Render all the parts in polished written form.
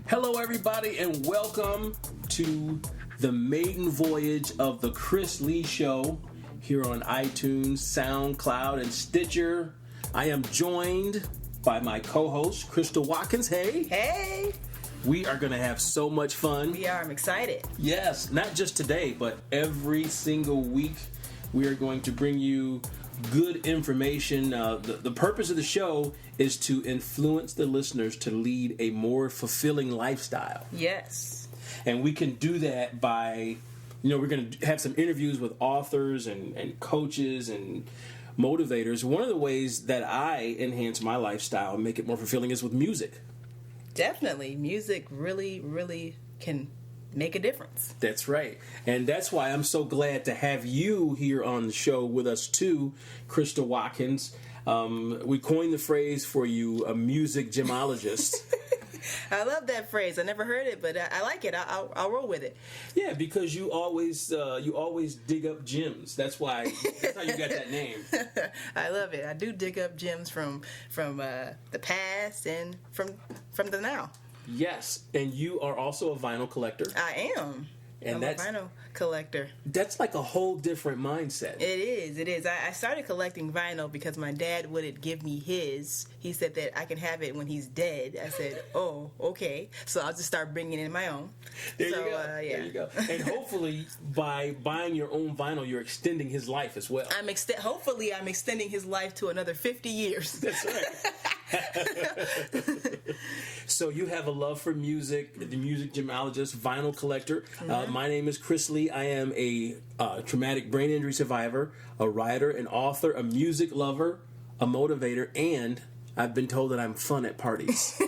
Hello, everybody, and welcome to the maiden voyage of the Chris Lee Show here on iTunes, SoundCloud, and Stitcher. I am joined by my co-host, Crystal Watkins. Hey. Hey. We are going to have so much fun. We are. I'm excited. Yes, not just today, but every single week we are going to bring you good information. The purpose of the show is to influence the listeners to lead a more fulfilling lifestyle. Yes. And we can do that by, we're going to have some interviews with authors and coaches and motivators. One of the ways that I enhance my lifestyle and make it more fulfilling is with music. Definitely. Music really, really can make a difference. That's right. And that's why I'm so glad to have you here on the show with us too, Crystal Watkins. We coined the phrase for you, a music gemologist. I love that phrase. I never heard it, but I like it. I'll roll with it. Yeah, because you always dig up gems. That's how you got that name. I love it. I do dig up gems from the past and from the now. Yes, and you are also a vinyl collector. I am. I'm a vinyl collector. That's like a whole different mindset. It is. I started collecting vinyl because my dad wouldn't give me his. He said that I can have it when he's dead. I said, oh, okay. So I'll just start bringing in my own. There you go. Yeah. There you go. And hopefully, by buying your own vinyl, you're extending his life as well. Hopefully, I'm extending his life to another 50 years. That's right. So you have a love for music, the music gemologist, vinyl collector. Mm-hmm. My name is Chris Lee. I am a traumatic brain injury survivor, a writer, an author, a music lover, a motivator, and I've been told that I'm fun at parties.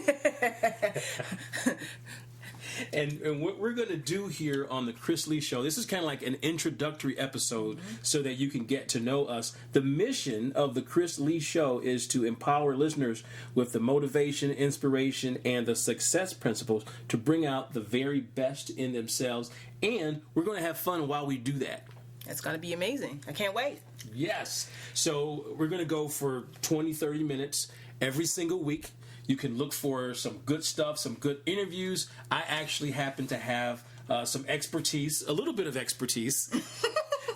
And what we're going to do here on the Chris Lee Show, this is kind of like an introductory episode so that you can get to know us. The mission of the Chris Lee Show is to empower listeners with the motivation, inspiration, and the success principles to bring out the very best in themselves. And we're going to have fun while we do that. It's going to be amazing. I can't wait. Yes. So we're going to go for 20, 30 minutes every single week. You can look for some good stuff, some good interviews. I actually happen to have some expertise, a little bit of expertise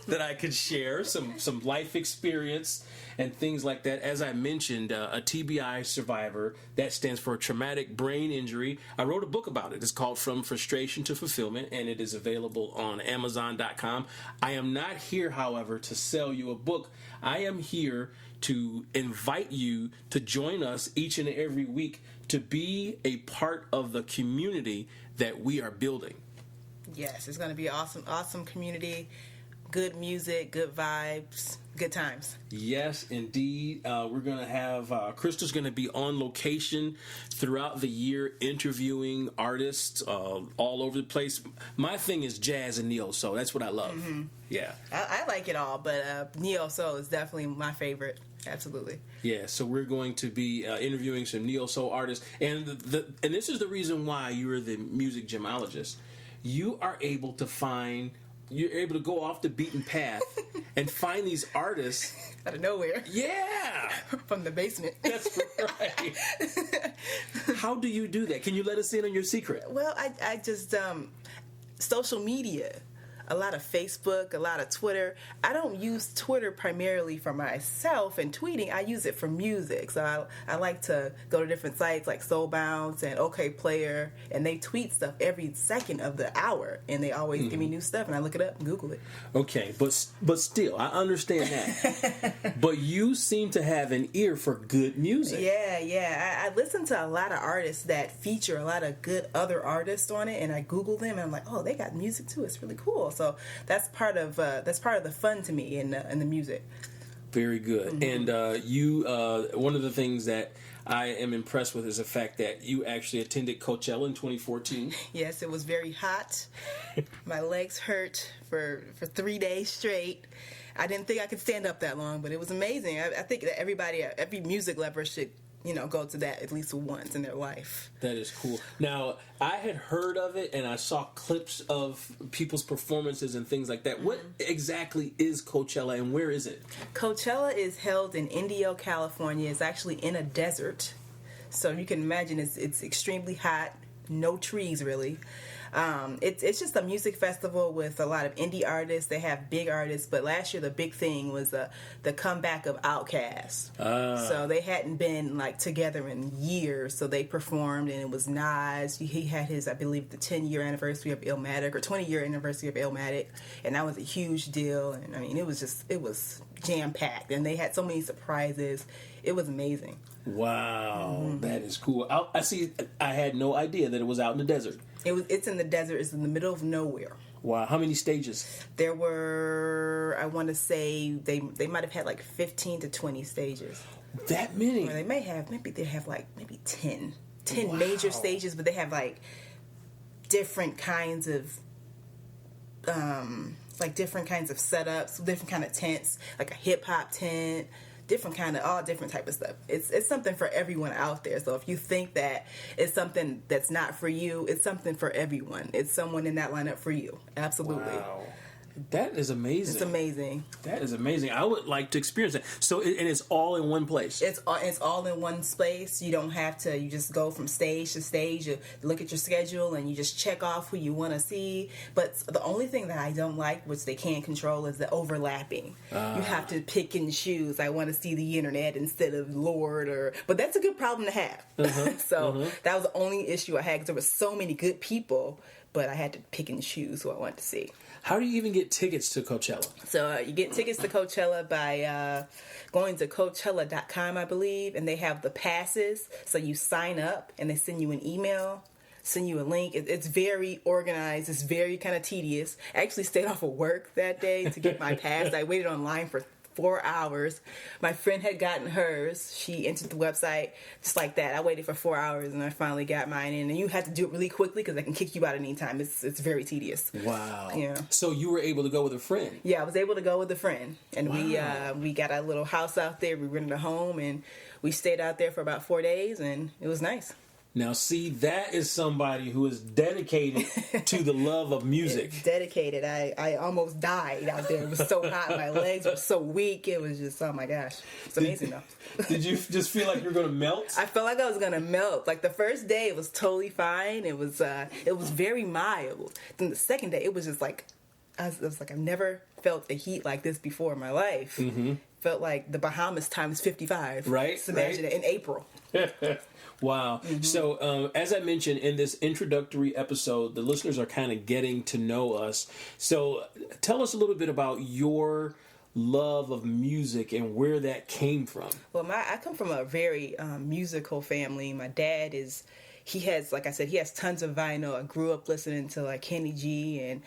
that I could share, some life experience and things like that. As I mentioned, a TBI survivor, that stands for traumatic brain injury. I wrote a book about it. It's called From Frustration to Fulfillment, and it is available on Amazon.com. I am not here, however, to sell you a book. I am here to invite you to join us each and every week to be a part of the community that we are building. Yes, it's going to be an awesome community. Good music, good vibes, good times. Yes, indeed. We're going to have, Crystal's going to be on location throughout the year interviewing artists all over the place. My thing is jazz and neo-soul. That's what I love. Mm-hmm. Yeah. I like it all, but neo-soul is definitely my favorite. Absolutely. Yeah, so we're going to be interviewing some neo-soul artists. And and this is the reason why you're the music gemologist. You're able to go off the beaten path and find these artists out of nowhere. Yeah, from the basement. That's right. How do you do that? Can you let us in on your secret? Well, I just social media. A lot of Facebook, a lot of Twitter. I don't use Twitter primarily for myself and tweeting. I use it for music. So I like to go to different sites like Soul Bounce and OK Player, and they tweet stuff every second of the hour, and they always give me new stuff, and I look it up and Google it. Okay, but still, I understand that. But you seem to have an ear for good music. Yeah. I listen to a lot of artists that feature a lot of good other artists on it, and I Google them, and I'm like, oh, they got music too. It's really cool. So that's part of the fun to me in the music. Very good. Mm-hmm. And you, one of the things that I am impressed with is the fact that you actually attended Coachella in 2014. Yes, it was very hot. My legs hurt for 3 days straight. I didn't think I could stand up that long, but it was amazing. I think that every music lover should go to that at least once in their life. That is cool. Now, I had heard of it, and I saw clips of people's performances and things like that. What exactly is Coachella, and where is it? Coachella is held in Indio, California. It's actually in a desert. So you can imagine it's extremely hot, no trees really. It's just a music festival with a lot of indie artists. They have big artists, but last year the big thing was the comeback of Outkast. So they hadn't been together in years, so they performed, and it was Nas. He had his, I believe, the 10-year anniversary of Illmatic, or 20-year anniversary of Illmatic, and that was a huge deal. And I mean, it was jam-packed, and they had so many surprises. It was amazing. Wow, that is cool. I see. I had no idea that it was out in the desert. It's in the desert. It's in the middle of nowhere. Wow, how many stages? There were, I want to say, they might have had 15 to 20 stages. That many? Or they have 10 major stages, but they have different kinds of different kinds of setups, different kind of tents, like a hip hop tent. All different type of stuff. It's something for everyone out there. So if you think that it's something that's not for you, it's something for everyone. It's someone in that lineup for you. Absolutely. Wow. That is amazing. It's amazing. That is amazing. I would like to experience that. So it's all in one place. It's all in one space. You don't have to. You just go from stage to stage. You look at your schedule and you just check off who you want to see. But the only thing that I don't like, which they can't control, is the overlapping. You have to pick and choose. I want to see the internet instead of Lord, but that's a good problem to have. That was the only issue I had, because there were so many good people, but I had to pick and choose who I wanted to see. How do you even get tickets to Coachella? So you get tickets to Coachella by going to Coachella.com, I believe, and they have the passes. So you sign up, and they send you an email, send you a link. It's very organized. It's very kind of tedious. I actually stayed off of work that day to get my pass. I waited online for 4 hours. My friend had gotten hers. She entered the website just like that. I waited for 4 hours, and I finally got mine in. And you have to do it really quickly, because they can kick you out at any time. It's very tedious. Wow. Yeah. So you were able to go with a friend? Yeah, I was able to go with a friend, and we got a little house out there. We rented a home, and we stayed out there for about 4 days, and it was nice. Now, see, that is somebody who is dedicated to the love of music. It's dedicated. I almost died out there. It was so hot. My legs were so weak. It was just, oh my gosh. It's amazing, though. Did you just feel like you were going to melt? I felt like I was going to melt. The first day, it was totally fine. It was very mild. Then the second day, it was just I've never felt the heat like this before in my life. Mm-hmm. Felt like the Bahamas times 55. Right. Just imagine it in April. Wow. Mm-hmm. So, as I mentioned in this introductory episode, the listeners are kind of getting to know us. So, tell us a little bit about your love of music and where that came from. Well, I come from a very musical family. My dad he has tons of vinyl. I grew up listening to Kenny G and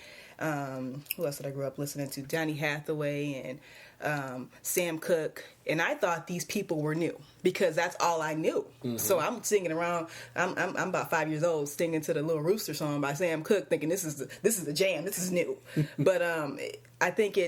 who else did I grow up listening to? Johnny Hathaway and Sam Cooke, and I thought these people were new because that's all I knew. Mm-hmm. So I'm singing around. I'm about 5 years old, singing to the Little Rooster song by Sam Cooke, thinking this is the jam. This is new. But I think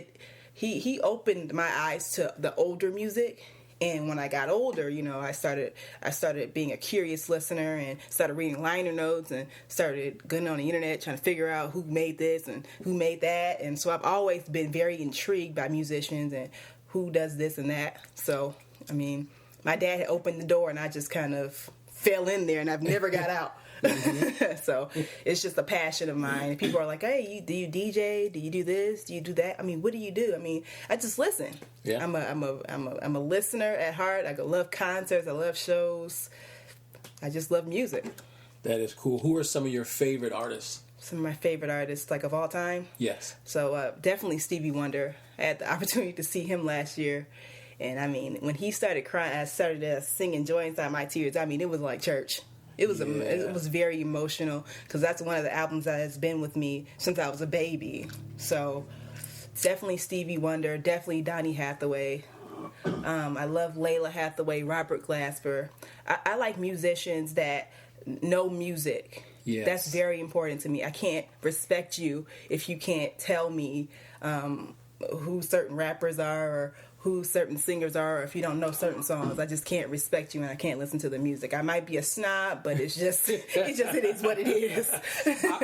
he opened my eyes to the older music. And when I got older, I started being a curious listener and started reading liner notes and started going on the internet trying to figure out who made this and who made that. And so I've always been very intrigued by musicians and who does this and that. So, my dad had opened the door and I just kind of fell in there and I've never got out. Mm-hmm. So it's just a passion of mine. People are like, "Hey, do you DJ? Do you do this? Do you do that?" What do you do? I just listen. Yeah. I'm a listener at heart. I love concerts. I love shows. I just love music. That is cool. Who are some of your favorite artists? Some of my favorite artists, of all time. Yes. So definitely Stevie Wonder. I had the opportunity to see him last year. And when he started crying, I started singing "Joy Inside My Tears." It was like church. It was very emotional because that's one of the albums that has been with me since I was a baby. So definitely Stevie Wonder, definitely Donny Hathaway. I love Layla Hathaway, Robert Glasper. I like musicians that know music. Yes. That's very important to me. I can't respect you if you can't tell me who certain rappers are or who certain singers are, or if you don't know certain songs, I just can't respect you and I can't listen to the music. I might be a snob, but it is what it is.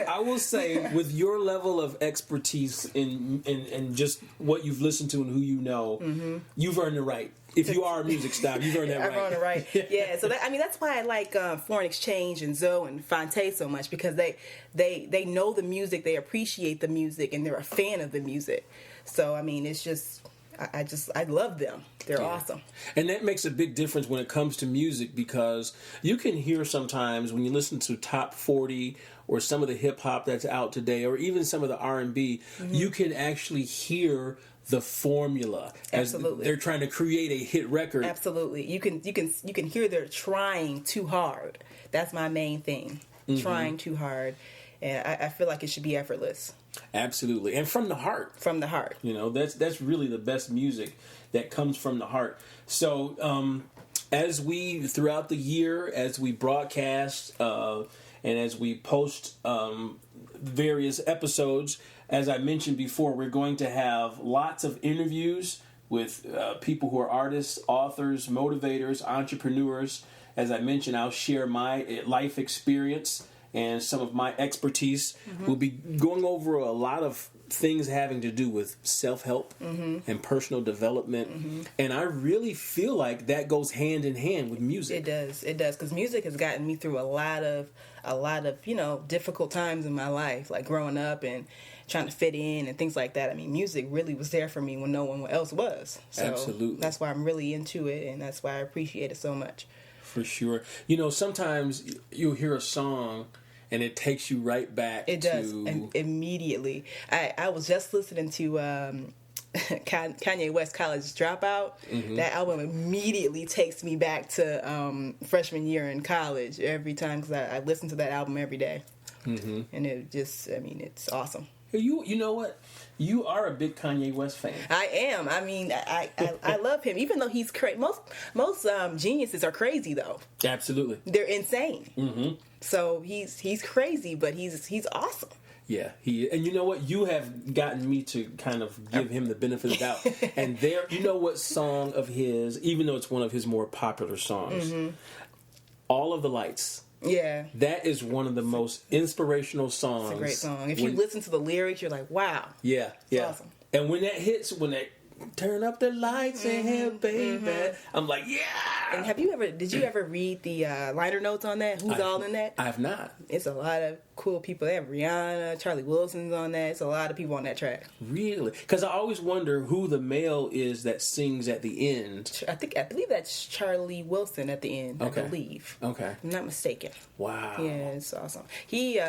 I will say, with your level of expertise in just what you've listened to and who you know, you've earned the right. If you are a music snob, you've earned that right. I've earned it right. Yeah. So that's why I like Foreign Exchange and Zoe and Fonte so much, because they know the music, they appreciate the music, and they're a fan of the music. So it's just. I love them. They're awesome. And that makes a big difference when it comes to music, because you can hear sometimes when you listen to top 40 or some of the hip hop that's out today, or even some of the R&B, you can actually hear the formula as they're trying to create a hit record. Absolutely. You can hear they're trying too hard. That's my main thing. Trying too hard. And I feel like it should be effortless. Absolutely. And from the heart. From the heart. That's really the best music that comes from the heart. So as we, throughout the year, as we broadcast and as we post various episodes, as I mentioned before, we're going to have lots of interviews with people who are artists, authors, motivators, entrepreneurs. As I mentioned, I'll share my life experience and some of my expertise. We'll be going over a lot of things having to do with self-help and personal development. And I really feel like that goes hand in hand with music. It does, because music has gotten me through a lot of difficult times in my life, like growing up and trying to fit in and things like that. Music really was there for me when no one else was. So absolutely. That's why I'm really into it, and that's why I appreciate it so much. For sure. Sometimes you'll hear a song and it takes you right back. It does, and immediately. I was just listening to Kanye West College Dropout. That album immediately takes me back to freshman year in college every time, because I listen to that album every day. And it just, it's awesome. You know what? You are a big Kanye West fan. I am. I love him, even though he's crazy. Most geniuses are crazy, though. Absolutely. They're insane. So he's crazy, but he's awesome. Yeah, and you know what? You have gotten me to kind of give him the benefit of the doubt. And you know what song of his, even though it's one of his more popular songs, All of the Lights. Yeah. That is one of the most inspirational songs. It's a great song. If you listen to the lyrics, you're like, wow. Yeah, it's awesome. And when that hits, when they turn up the lights in here, baby, I'm like, yeah. And did you ever read the liner notes on that? Who's all in that? I have not. It's a lot of cool people. They have Rihanna, Charlie Wilson's on that. It's a lot of people on that track. Really? Because I always wonder who the male is that sings at the end. I believe that's Charlie Wilson at the end. Okay. I believe. Okay. If I'm not mistaken. Wow. Yeah, it's awesome. He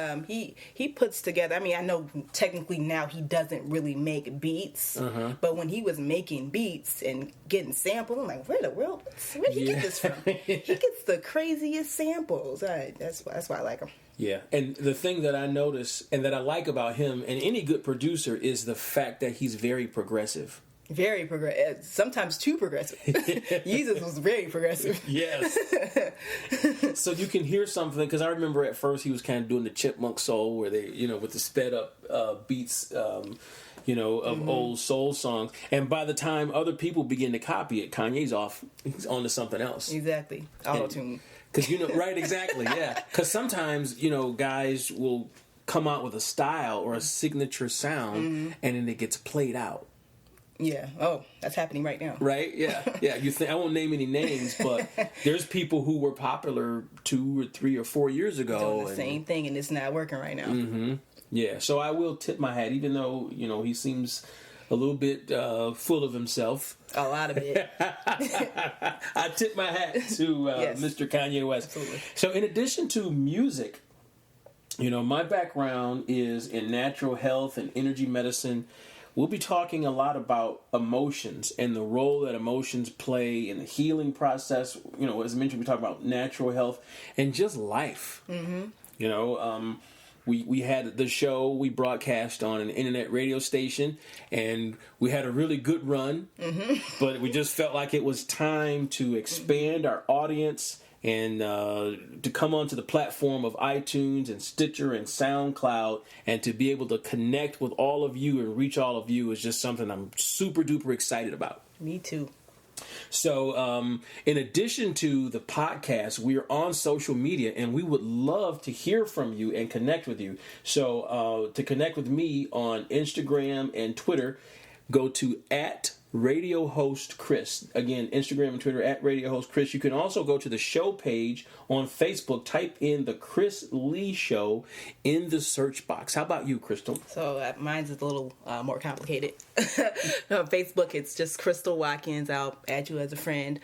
puts together. I know technically now he doesn't really make beats, but when he was making beats and getting samples, I'm like, where the world? Where did he get this from? He gets the craziest samples. That's why I like him. Yeah, and the thing that I notice and that I like about him and any good producer is the fact that he's very progressive. Very progressive. Sometimes too progressive. Jesus was very progressive. Yes. So you can hear something, because I remember at first he was kind of doing the Chipmunk soul, where they, with the sped up beats, of old soul songs. And by the time other people begin to copy it, he's on to something else. Exactly. Auto-tune. Because, right, exactly, yeah. Because sometimes, guys will come out with a style or a signature sound, and then it gets played out. Yeah. Oh, that's happening right now. Right? Yeah. Yeah. I won't name any names, but there's people who were popular 2 or 3 or 4 years ago. Doing the same thing, and it's not working right now. Yeah. So I will tip my hat, even though, he seems a little bit full of himself. A lot of it. I tip my hat to yes. Mr. Kanye West. Absolutely. So in addition to music, my background is in natural health and energy medicine. We'll be talking a lot about emotions and the role that emotions play in the healing process. As I mentioned, we talk about natural health and just life. We had the show we broadcast on an internet radio station, and we had a really good run, but we just felt like it was time to expand our audience and to come onto the platform of iTunes and Stitcher and SoundCloud, and to be able to connect with all of you and reach all of you is just something I'm super duper excited about. Me too. So, in addition to the podcast, we are on social media, and we would love to hear from you and connect with you. So, to connect with me on Instagram and Twitter, go to @RadioHostChris. Again, Instagram and Twitter @RadioHostChris. You can also go to the show page on Facebook. Type in The Chris Lee Show in the search box. How about you, Crystal? So mine's is a little more complicated. On Facebook, it's just Crystal Watkins. I'll add you as a friend.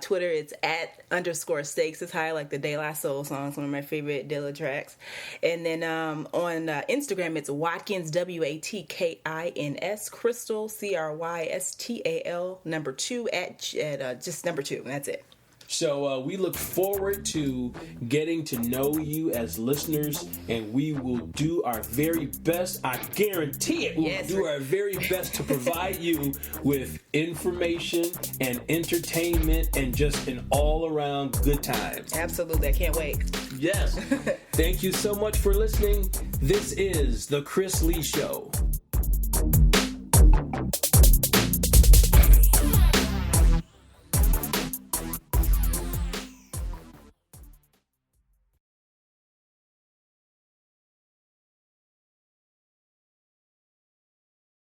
Twitter, it's @_stakes. It's how I like the De La Soul songs, one of my favorite Dilla tracks. And then on Instagram, it's Watkins, WATKINS, Crystal, CRYSTAL, number 2 at just number 2. And that's it. So we look forward to getting to know you as listeners, and we will do our very best. I guarantee it. We'll do our very best to provide you with information and entertainment and just an all-around good time. Absolutely. I can't wait. Yes. Thank you so much for listening. This is The Chris Lee Show.